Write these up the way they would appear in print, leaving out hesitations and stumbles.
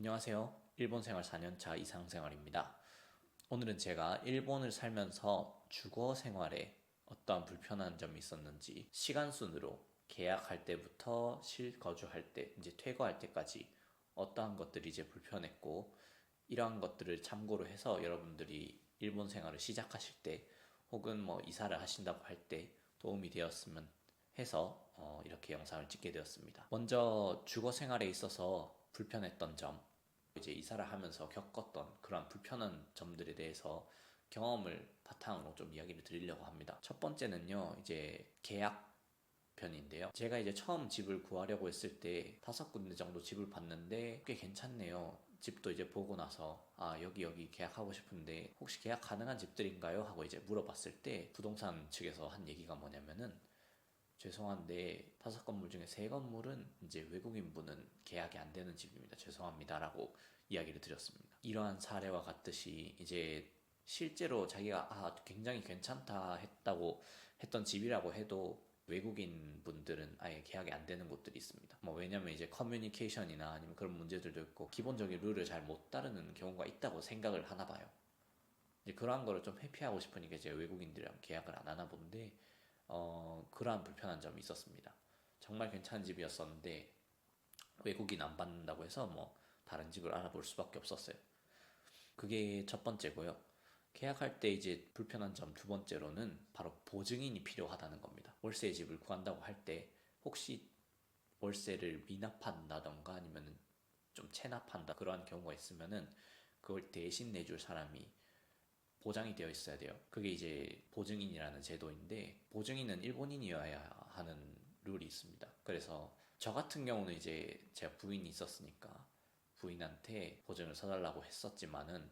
안녕하세요. 일본 생활 4년차 이상생활입니다. 오늘은 제가 일본을 살면서 주거 생활에 어떠한 불편한 점이 있었는지 시간 순으로 계약할 때부터 실거주할 때, 이제 퇴거할 때까지 어떠한 것들이 이제 불편했고 이러한 것들을 참고로 해서 여러분들이 일본 생활을 시작하실 때 혹은 뭐 이사를 하신다고 할 때 도움이 되었으면 해서 이렇게 영상을 찍게 되었습니다. 먼저 주거 생활에 있어서 불편했던 점, 이제 이사를 하면서 겪었던 그런 불편한 점들에 대해서 경험을 바탕으로 좀 이야기를 드리려고 합니다. 첫 번째는요, 이제 계약 편인데요. 제가 이제 처음 집을 구하려고 했을 때 5군데 정도 집을 봤는데 꽤 괜찮네요. 집도 이제 보고 나서 여기 계약하고 싶은데 혹시 계약 가능한 집들인가요? 하고 이제 물어봤을 때 부동산 측에서 한 얘기가 뭐냐면은 죄송한데 5건물 중에 3건물은 이제 외국인분은 계약이 안 되는 집입니다. 죄송합니다라고 이야기를 드렸습니다. 이러한 사례와 같듯이 이제 실제로 자기가 굉장히 괜찮다 했다고 했던 집이라고 해도 외국인 분들은 아예 계약이 안 되는 곳들이 있습니다. 뭐 왜냐면 이제 커뮤니케이션이나 아니면 그런 문제들도 있고 기본적인 룰을 잘 못 따르는 경우가 있다고 생각을 하나 봐요. 이제 그러한 거를 좀 회피하고 싶으니까 이제 외국인들이랑 계약을 안 하나 본데 그러한 불편한 점이 있었습니다. 정말 괜찮은 집이었었는데 외국인 안 받는다고 해서 뭐 다른 집을 알아볼 수밖에 없었어요. 그게 첫 번째고요. 계약할 때 이제 불편한 점 두 번째로는 바로 보증인이 필요하다는 겁니다. 월세 집을 구한다고 할 때 혹시 월세를 미납한다던가 아니면 좀 체납한다 그러한 경우가 있으면은 그걸 대신 내줄 사람이 보장이 되어 있어야 돼요. 그게 이제 보증인이라는 제도인데 보증인은 일본인이어야 하는 룰이 있습니다. 그래서 저 같은 경우는 이제 제가 부인이 있었으니까 부인한테 보증을 서달라고 했었지만은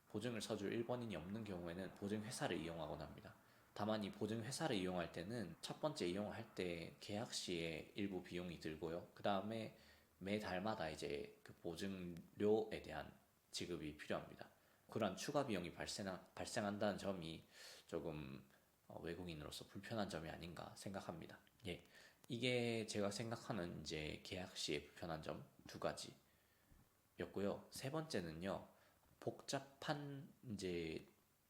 보증을 서줄 일본인이 없는 경우에는 보증회사를 이용하곤 합니다. 다만 이 보증회사를 이용할 때는 첫 번째 이용을 할 때 계약 시에 일부 비용이 들고요. 그 다음에 매 달마다 이제 그 보증료에 대한 지급이 필요합니다. 그런 추가 비용이 발생한다는 점이 조금 외국인으로서 불편한 점이 아닌가 생각합니다. 예. 이게 제가 생각하는 이제 계약 시의 불편한 점 두 가지였고요. 세 번째는요. 복잡한 이제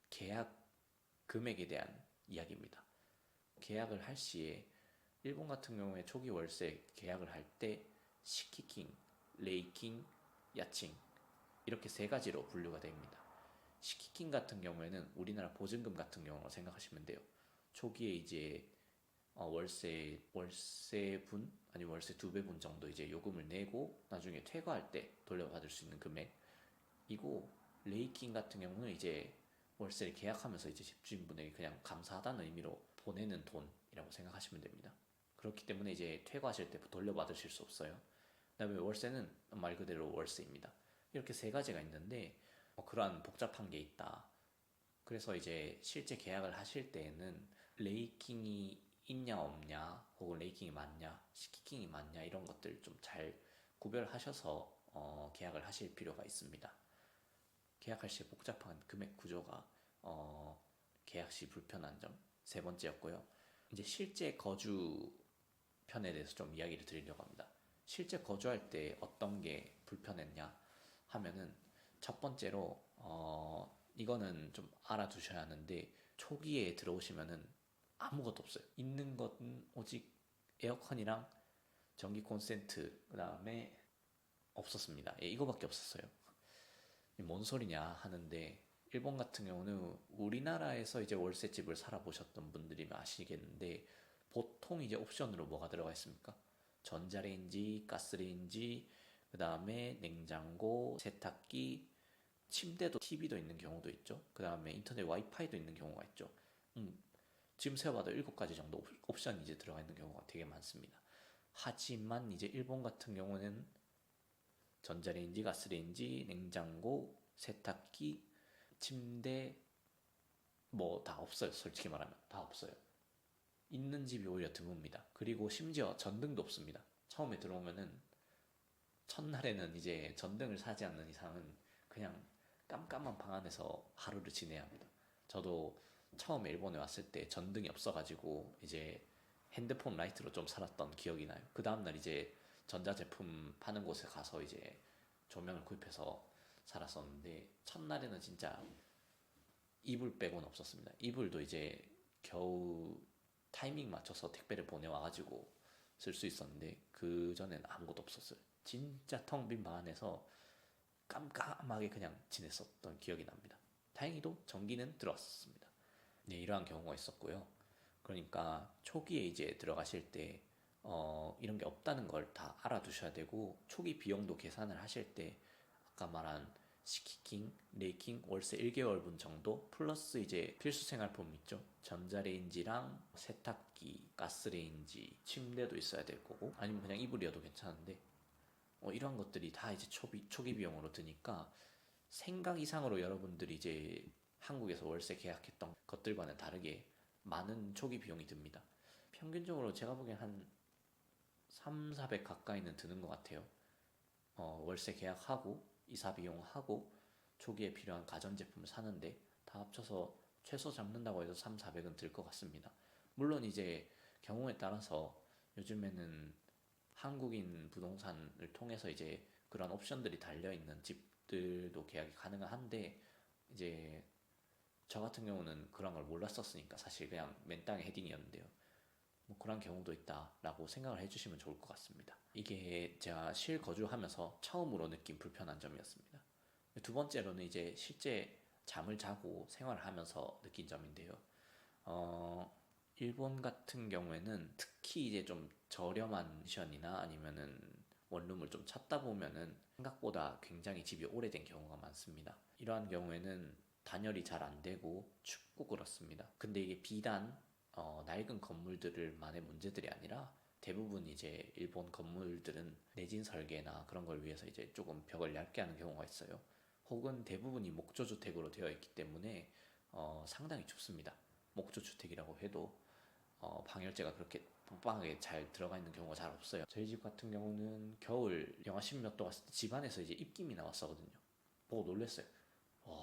계약 금액에 대한 이야기입니다. 계약을 할 시에 일본 같은 경우에 초기 월세 계약을 할 때 시키킹, 레이킹, 야칭 이렇게 세 가지로 분류가 됩니다. 시키킹 같은 경우에는 우리나라 보증금 같은 경우로 생각하시면 돼요. 초기에 이제 월세분 아니 월세 2배분 정도 이제 요금을 내고 나중에 퇴거할 때 돌려받을 수 있는 금액이고, 레이킹 같은 경우는 이제 월세를 계약하면서 이제 집주인분에게 그냥 감사하다는 의미로 보내는 돈이라고 생각하시면 됩니다. 그렇기 때문에 이제 퇴거하실 때 돌려받으실 수 없어요. 그다음에 월세는 말 그대로 월세입니다. 이렇게 세 가지가 있는데 그러한 복잡한 게 있다. 그래서 이제 실제 계약을 하실 때에는 레이킹이 있냐 없냐 혹은 레이킹이 맞냐 시키킹이 맞냐 이런 것들 좀 잘 구별하셔서 계약을 하실 필요가 있습니다. 계약할 시 복잡한 금액 구조가 계약 시 불편한 점 세 번째였고요. 이제 실제 거주 편에 대해서 좀 이야기를 드리려고 합니다. 실제 거주할 때 어떤 게 불편했냐 하면은 첫 번째로 이거는 좀 알아두셔야 하는데 초기에 들어오시면은 아무것도 없어요. 있는 것은 오직 에어컨이랑 전기 콘센트 그 다음에 없었습니다. 예, 이거밖에 없었어요. 뭔 소리냐 하는데 일본 같은 경우는 우리나라에서 이제 월세집을 살아보셨던 분들이면 아시겠는데 보통 이제 옵션으로 뭐가 들어가 있습니까? 전자레인지, 가스레인지, 그 다음에 냉장고, 세탁기, 침대도 TV도 있는 경우도 있죠. 그 다음에 인터넷 와이파이도 있는 경우가 있죠. 지금 세어봐도 7가지 정도 옵션이 이제 들어가 있는 경우가 되게 많습니다. 하지만 이제 일본 같은 경우는 전자레인지, 가스레인지, 냉장고, 세탁기, 침대 뭐 다 없어요. 솔직히 말하면 다 없어요. 있는 집이 오히려 드뭅니다. 그리고 심지어 전등도 없습니다. 처음에 들어오면은 첫날에는 이제 전등을 사지 않는 이상은 그냥 깜깜한 방 안에서 하루를 지내야 합니다. 저도 처음에 일본에 왔을 때 전등이 없어가지고 이제 핸드폰 라이트로 좀 살았던 기억이 나요. 그 다음날 이제 전자제품 파는 곳에 가서 이제 조명을 구입해서 살았었는데 첫날에는 진짜 이불 빼고는 없었습니다. 이불도 이제 겨우 타이밍 맞춰서 택배를 보내와가지고 쓸 수 있었는데 그 전엔 아무것도 없었어요. 진짜 텅 빈 방 안에서 깜깜하게 그냥 지냈었던 기억이 납니다. 다행히도 전기는 들어왔었습니다. 네, 이러한 경우가 있었고요. 그러니까 초기에 이제 들어가실 때 이런 게 없다는 걸 다 알아두셔야 되고 초기 비용도 계산을 하실 때 아까 말한 시키킹, 레이킹, 월세 1개월분 정도 플러스 이제 필수 생활품 있죠. 전자레인지랑 세탁기, 가스레인지, 침대도 있어야 될 거고 아니면 그냥 이불이어도 괜찮은데 이런 것들이 다 이제 초기 비용으로 드니까 생각 이상으로 여러분들이 이제 한국에서 월세 계약했던 것들과는 다르게 많은 초기 비용이 듭니다. 평균적으로 제가 보기엔 한 3, 400 가까이는 드는 것 같아요. 월세 계약하고 이사 비용하고 초기에 필요한 가전제품을 사는데 다 합쳐서 최소 잡는다고 해도 3, 400은 들 것 같습니다. 물론 이제 경우에 따라서 요즘에는 한국인 부동산을 통해서 이제 그런 옵션들이 달려있는 집들도 계약이 가능한데 이제 저 같은 경우는 그런 걸 몰랐었으니까 사실 그냥 맨 땅에 헤딩이었는데요. 뭐 그런 경우도 있다라고 생각을 해주시면 좋을 것 같습니다. 이게 제가 실거주하면서 처음으로 느낀 불편한 점이었습니다. 두 번째로는 이제 실제 잠을 자고 생활을 하면서 느낀 점인데요. 일본 같은 경우에는 특히 이제 좀 저렴한 펜션이나 아니면은 원룸을 좀 찾다 보면은 생각보다 굉장히 집이 오래된 경우가 많습니다. 이러한 경우에는 단열이 잘 안 되고 춥고 그렇습니다. 근데 이게 비단 낡은 건물들만의 문제들이 아니라 대부분 이제 일본 건물들은 내진 설계나 그런 걸 위해서 이제 조금 벽을 얇게 하는 경우가 있어요. 혹은 대부분이 목조주택으로 되어 있기 때문에 상당히 춥습니다. 목조주택이라고 해도 방열재가 그렇게 빵빵하게 잘 들어가 있는 경우가 잘 없어요. 저희 집 같은 경우는 겨울 영하 10몇 도 갔을 때 집안에서 이제 입김이 나왔었거든요. 보고 놀랬어요. 와,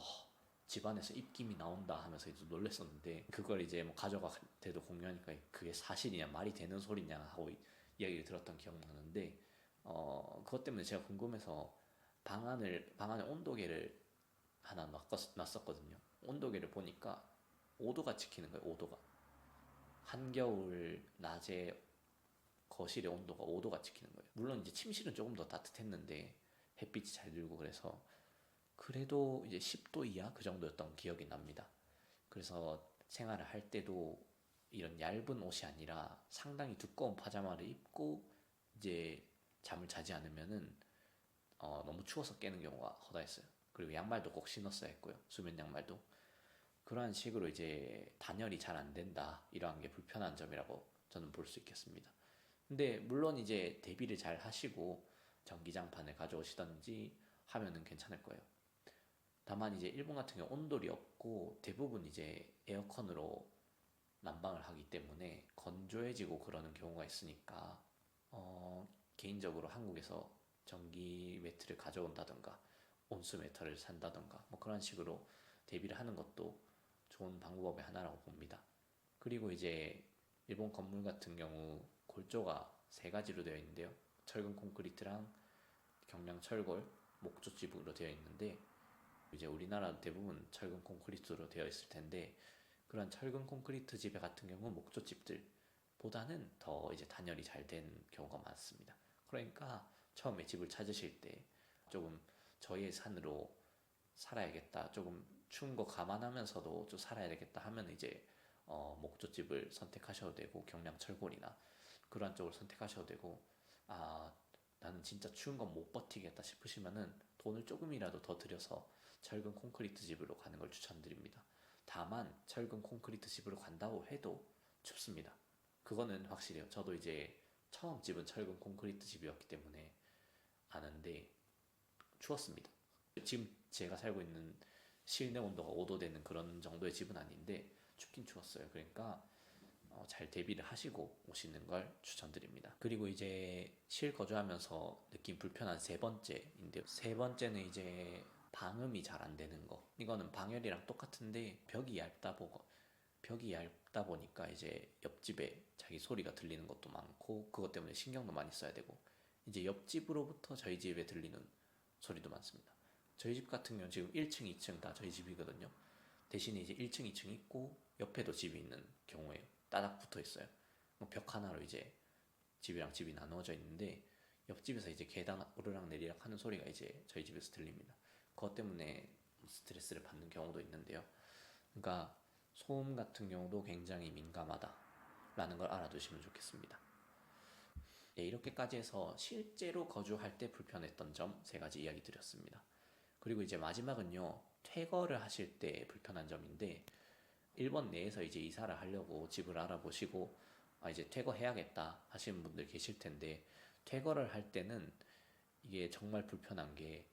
집안에서 입김이 나온다 하면서 이제 놀랬었는데 그걸 이제 뭐 가족과 대도 공유하니까 그게 사실이냐 말이 되는 소리냐 하고 이야기를 들었던 기억나는데 그것 때문에 제가 궁금해서 방 안에 온도계를 하나 놨었거든요. 온도계를 보니까 5도가 찍히는 거예요. 5도가. 한겨울 낮에 거실의 온도가 5도가 찍히는 거예요. 물론 이제 침실은 조금 더 따뜻했는데 햇빛이 잘 들고 그래서 그래도 이제 10도 이하 그 정도였던 기억이 납니다. 그래서 생활을 할 때도 이런 얇은 옷이 아니라 상당히 두꺼운 파자마를 입고 이제 잠을 자지 않으면은 너무 추워서 깨는 경우가 허다했어요. 그리고 양말도 꼭 신었어야 했고요. 수면 양말도. 그러한 식으로 이제 단열이 잘 안 된다. 이러한 게 불편한 점이라고 저는 볼 수 있겠습니다. 근데 물론 이제 대비를 잘 하시고 전기장판을 가져오시던지 하면은 괜찮을 거예요. 다만 이제 일본 같은 경우 온돌이 없고 대부분 이제 에어컨으로 난방을 하기 때문에 건조해지고 그러는 경우가 있으니까 개인적으로 한국에서 전기 매트를 가져온다던가 온수 매트를 산다던가 뭐 그런 식으로 대비를 하는 것도 좋은 방법의 하나라고 봅니다. 그리고 이제 일본 건물 같은 경우 골조가 세 가지로 되어 있는데요. 철근 콘크리트랑 경량 철골, 목조집으로 되어 있는데 이제 우리나라 대부분 철근 콘크리트로 되어 있을 텐데 그런 철근 콘크리트 집 같은 경우는 목조집들보다는 더 이제 단열이 잘 된 경우가 많습니다. 그러니까 처음에 집을 찾으실 때 조금 저의 산으로 살아야겠다, 조금 추운 거 감안하면서도 좀 살아야 되겠다 하면 이제 목조집을 선택하셔도 되고 경량 철골이나 그런 쪽을 선택하셔도 되고 아 나는 진짜 추운 건 못 버티겠다 싶으시면은 돈을 조금이라도 더 들여서 철근 콘크리트 집으로 가는 걸 추천드립니다. 다만 철근 콘크리트 집으로 간다고 해도 춥습니다. 그거는 확실해요. 저도 이제 처음 집은 철근 콘크리트 집이었기 때문에 아는데 추웠습니다. 지금 제가 살고 있는 실내 온도가 5도 되는 그런 정도의 집은 아닌데 춥긴 추웠어요. 그러니까 잘 대비를 하시고 오시는 걸 추천드립니다. 그리고 이제 실거주하면서 느낀 불편한 세 번째인데요. 세 번째는 이제 방음이 잘 안 되는 거. 이거는 방열이랑 똑같은데 벽이 얇다 보니까 이제 옆집에 자기 소리가 들리는 것도 많고 그것 때문에 신경도 많이 써야 되고 이제 옆집으로부터 저희 집에 들리는 소리도 많습니다. 저희 집 같은 경우는 지금 1층, 2층 다 저희 집이거든요. 대신에 이제 1층, 2층 있고 옆에도 집이 있는 경우에요. 따닥 붙어 있어요. 벽 하나로 이제 집이랑 집이 나누어져 있는데 옆집에서 이제 계단 오르락 내리락 하는 소리가 이제 저희 집에서 들립니다. 그것 때문에 스트레스를 받는 경우도 있는데요. 그러니까 소음 같은 경우도 굉장히 민감하다라는 걸 알아두시면 좋겠습니다. 네, 이렇게까지 해서 실제로 거주할 때 불편했던 점 3가지 이야기 드렸습니다. 그리고 이제 마지막은요, 퇴거를 하실 때 불편한 점인데, 일본 내에서 이제 이사를 하려고 집을 알아보시고, 이제 퇴거해야겠다 하시는 분들 계실 텐데, 퇴거를 할 때는 이게 정말 불편한 게,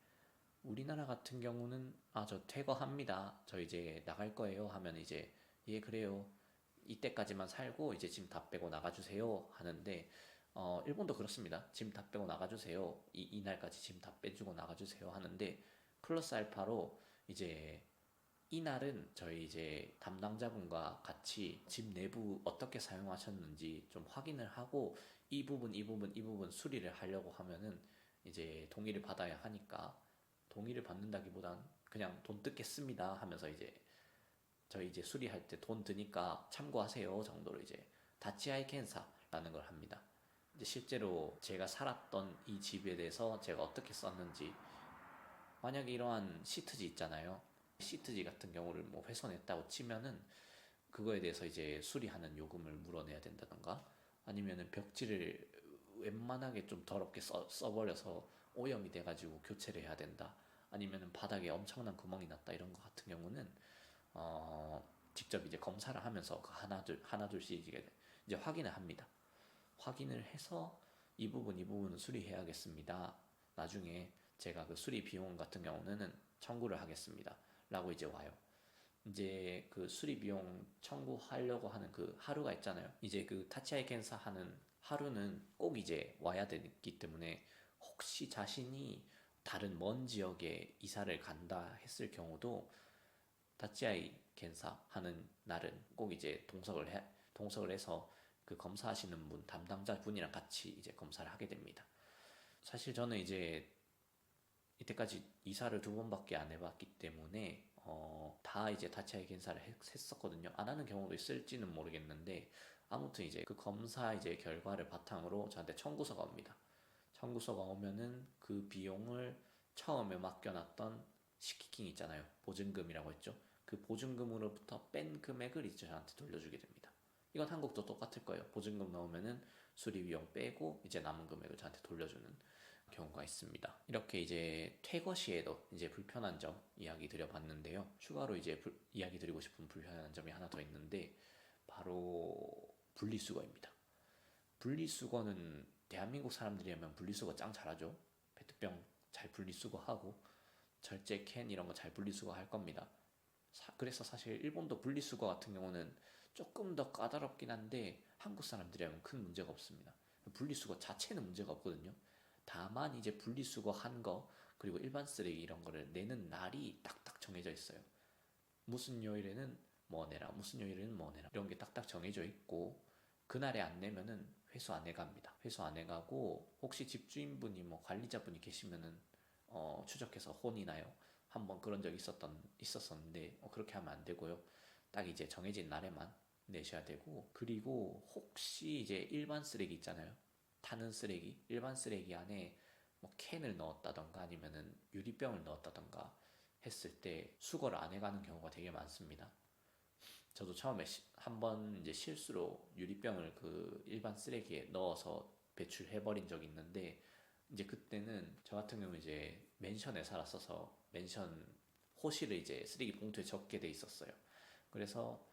우리나라 같은 경우는, 저 퇴거합니다. 저 이제 나갈 거예요. 하면 이제, 예, 그래요. 이때까지만 살고, 이제 짐 다 빼고 나가주세요. 하는데, 일본도 그렇습니다. 짐 다 빼고 나가주세요. 이날까지 짐 다 빼주고 나가주세요. 하는데, 플러스 알파로 이제 이날은 저희 이제 담당자분과 같이 집 내부 어떻게 사용하셨는지 좀 확인을 하고 이 부분, 이 부분, 이 부분 수리를 하려고 하면은 이제 동의를 받아야 하니까 동의를 받는다기보단 그냥 돈 뜯겠습니다 하면서 이제 저희 이제 수리할 때 돈 드니까 참고하세요 정도로 이제 다치아이 켄사라는 걸 합니다. 이제 실제로 제가 살았던 이 집에 대해서 제가 어떻게 썼는지, 만약에 이러한 시트지 있잖아요. 시트지 같은 경우를 뭐 훼손했다고 치면은 그거에 대해서 이제 수리하는 요금을 물어내야 된다던가, 아니면은 벽지를 웬만하게 좀 더럽게 써버려서 오염이 돼가지고 교체를 해야 된다. 아니면은 바닥에 엄청난 구멍이 났다 이런 거 같은 경우는 직접 이제 검사를 하면서 그 하나 둘씩 이제 확인을 합니다. 확인을 해서 이 부분 이 부분은 수리해야겠습니다. 나중에 제가 그 수리 비용 같은 경우는 청구를 하겠습니다. 라고 이제 와요. 이제 그 수리 비용 청구하려고 하는 그 하루가 있잖아요. 이제 그 타치아이 켄사 하는 하루는 꼭 이제 와야 되기 때문에 혹시 자신이 다른 먼 지역에 이사를 간다 했을 경우도 타치아이 켄사 하는 날은 꼭 이제 동석을 해서 그 검사하시는 분 담당자 분이랑 같이 이제 검사를 하게 됩니다. 사실 저는 이제 이때까지 이사를 2번밖에 안 해봤기 때문에 다 이제 다치아이検사를 했었거든요. 안 하는 경우도 있을지는 모르겠는데 아무튼 이제 그 검사 이제 결과를 바탕으로 저한테 청구서가 옵니다. 청구서가 오면은 그 비용을 처음에 맡겨놨던 시키킹 있잖아요. 보증금이라고 했죠. 그 보증금으로부터 뺀 금액을 이제 저한테 돌려주게 됩니다. 이건 한국도 똑같을 거예요. 보증금 넣으면은 수리 비용 빼고 이제 남은 금액을 저한테 돌려주는 경우가 있습니다. 이렇게 이제 퇴거 시에도 이제 불편한 점 이야기 드려봤는데요. 추가로 이제 이야기 드리고 싶은 불편한 점이 하나 더 있는데 바로 분리수거입니다. 분리수거는 대한민국 사람들이라면 분리수거 짱 잘하죠. 페트병 잘 분리수거하고 절제 캔 이런 거 잘 분리수거 할 겁니다. 그래서 사실 일본도 분리수거 같은 경우는 조금 더 까다롭긴 한데 한국 사람들이라면 큰 문제가 없습니다. 분리수거 자체는 문제가 없거든요. 다만 이제 분리수거 한 거 그리고 일반 쓰레기 이런 거를 내는 날이 딱딱 정해져 있어요. 무슨 요일에는 뭐 내라, 무슨 요일에는 뭐 내라 이런 게 딱딱 정해져 있고 그날에 안 내면은 회수 안 해갑니다. 회수 안 해가고 혹시 집주인분이 뭐 관리자분이 계시면은 추적해서 혼이 나요. 한번 그런 적이 있었었는데 그렇게 하면 안 되고요. 딱 이제 정해진 날에만 내셔야 되고, 그리고 혹시 이제 일반 쓰레기 있잖아요. 타는 쓰레기, 일반 쓰레기 안에 뭐 캔을 넣었다던가 아니면은 유리병을 넣었다던가 했을 때 수거를 안 해가는 경우가 되게 많습니다. 저도 처음에 한번 이제 실수로 유리병을 그 일반 쓰레기에 넣어서 배출해버린 적이 있는데, 이제 그때는 저 같은 경우 이제 맨션에 살았어서 맨션 호실을 이제 쓰레기 봉투에 적게 돼 있었어요. 그래서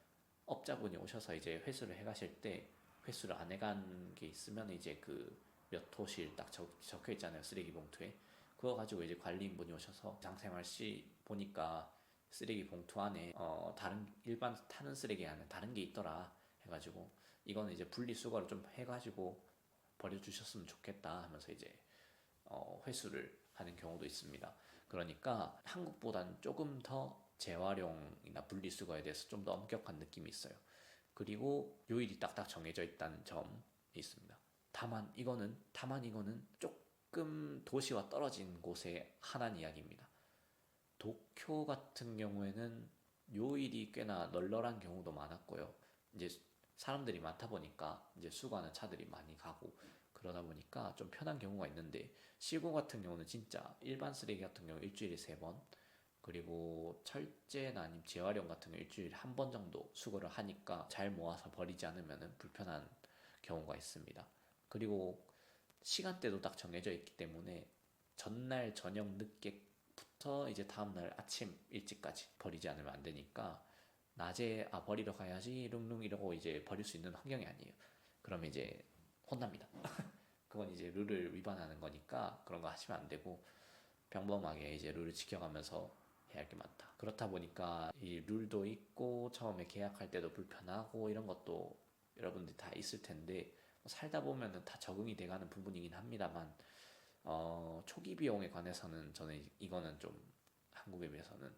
업자분이 오셔서 이제 회수를 해가실 때 회수를 안 해간 게 있으면 이제 그 몇 호실 딱 적혀 있잖아요, 쓰레기 봉투에. 그거 가지고 이제 관리인분이 오셔서 장생활 시 보니까 쓰레기 봉투 안에 다른 일반 타는 쓰레기 안에 다른 게 있더라 해가지고 이거는 이제 분리수거를 좀 해가지고 버려주셨으면 좋겠다 하면서 이제 회수를 하는 경우도 있습니다. 그러니까 한국보다는 조금 더 재활용이나 분리수거에 대해서 좀 더 엄격한 느낌이 있어요. 그리고 요일이 딱딱 정해져 있다는 점이 있습니다. 다만 이거는 조금 도시와 떨어진 곳에 하나는 이야기입니다. 도쿄 같은 경우에는 요일이 꽤나 널널한 경우도 많았고요. 이제 사람들이 많다 보니까 이제 수거하는 차들이 많이 가고 그러다 보니까 좀 편한 경우가 있는데, 시고 같은 경우는 진짜 일반 쓰레기 같은 경우 일주일에 3번, 그리고 철제나 아니면 재활용 같은 거 일주일에 1번 정도 수거를 하니까 잘 모아서 버리지 않으면 불편한 경우가 있습니다. 그리고 시간대도 딱 정해져 있기 때문에 전날 저녁 늦게부터 이제 다음날 아침 일찍까지 버리지 않으면 안 되니까, 낮에 버리러 가야지 룽룽 이러고 이제 버릴 수 있는 환경이 아니에요. 그러면 이제 혼납니다. 그건 이제 룰을 위반하는 거니까 그런 거 하시면 안 되고, 평범하게 이제 룰을 지켜가면서 해야 할 게 많다. 그렇다 보니까 이 룰도 있고 처음에 계약할 때도 불편하고 이런 것도 여러분들 다 있을 텐데, 살다 보면은 다 적응이 돼가는 부분이긴 합니다만, 초기 비용에 관해서는 저는 이거는 좀 한국에 비해서는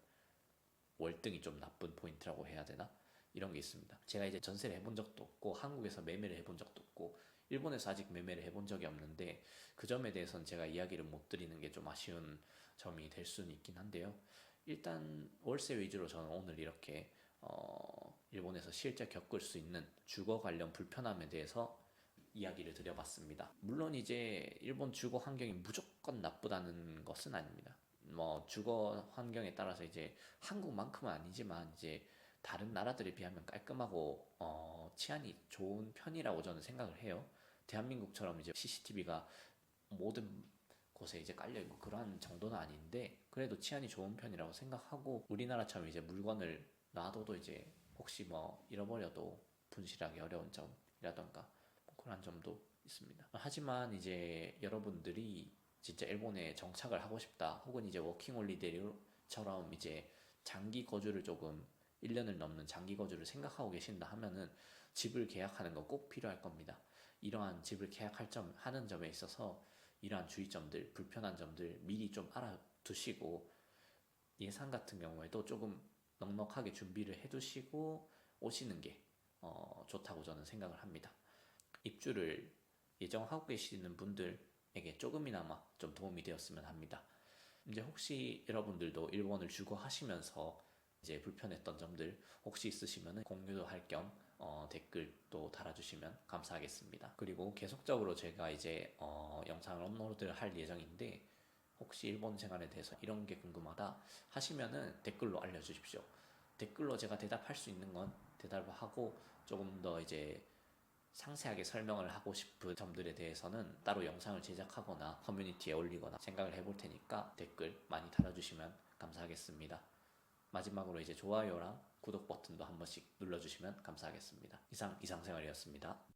월등히 좀 나쁜 포인트라고 해야 되나? 이런 게 있습니다. 제가 이제 전세를 해본 적도 없고 한국에서 매매를 해본 적도 없고 일본에서 아직 매매를 해본 적이 없는데, 그 점에 대해서는 제가 이야기를 못 드리는 게 좀 아쉬운 점이 될 수는 있긴 한데요. 일단 월세 위주로 저는 오늘 이렇게 일본에서 실제 겪을 수 있는 주거 관련 불편함에 대해서 이야기를 드려봤습니다. 물론 이제 일본 주거 환경이 무조건 나쁘다는 것은 아닙니다. 뭐 주거 환경에 따라서 이제 한국만큼은 아니지만 이제 다른 나라들에 비하면 깔끔하고 치안이 좋은 편이라고 저는 생각을 해요. 대한민국처럼 이제 CCTV가 모든 곳에 이제 깔려 있고 그러한 정도는 아닌데, 그래도 치안이 좋은 편이라고 생각하고, 우리나라처럼 이제 물건을 놔둬도 이제 혹시 뭐 잃어버려도 분실하기 어려운 점이라던가 뭐 그런 점도 있습니다. 하지만 이제 여러분들이 진짜 일본에 정착을 하고 싶다, 혹은 이제 워킹홀리데이처럼 이제 장기 거주를 조금 1년을 넘는 장기 거주를 생각하고 계신다 하면은 집을 계약하는 거 꼭 필요할 겁니다. 이러한 집을 하는 점에 있어서 이러한 주의점들, 불편한 점들 미리 좀 알아두시고, 예산 같은 경우에도 조금 넉넉하게 준비를 해두시고 오시는 게 좋다고 저는 생각을 합니다. 입주를 예정하고 계시는 분들에게 조금이나마 좀 도움이 되었으면 합니다. 이제 혹시 여러분들도 일본을 주거하시면서 이제 불편했던 점들 혹시 있으시면 공유도 할 겸 댓글도 달아주시면 감사하겠습니다. 그리고 계속적으로 제가 이제 영상을 업로드를 할 예정인데, 혹시 일본 생활에 대해서 이런 게 궁금하다 하시면은 댓글로 알려주십시오. 댓글로 제가 대답할 수 있는 건 대답을 하고, 조금 더 이제 상세하게 설명을 하고 싶은 점들에 대해서는 따로 영상을 제작하거나 커뮤니티에 올리거나 생각을 해볼 테니까 댓글 많이 달아주시면 감사하겠습니다. 마지막으로 이제 좋아요랑 구독 버튼도 한 번씩 눌러주시면 감사하겠습니다. 이상 이상생활이었습니다.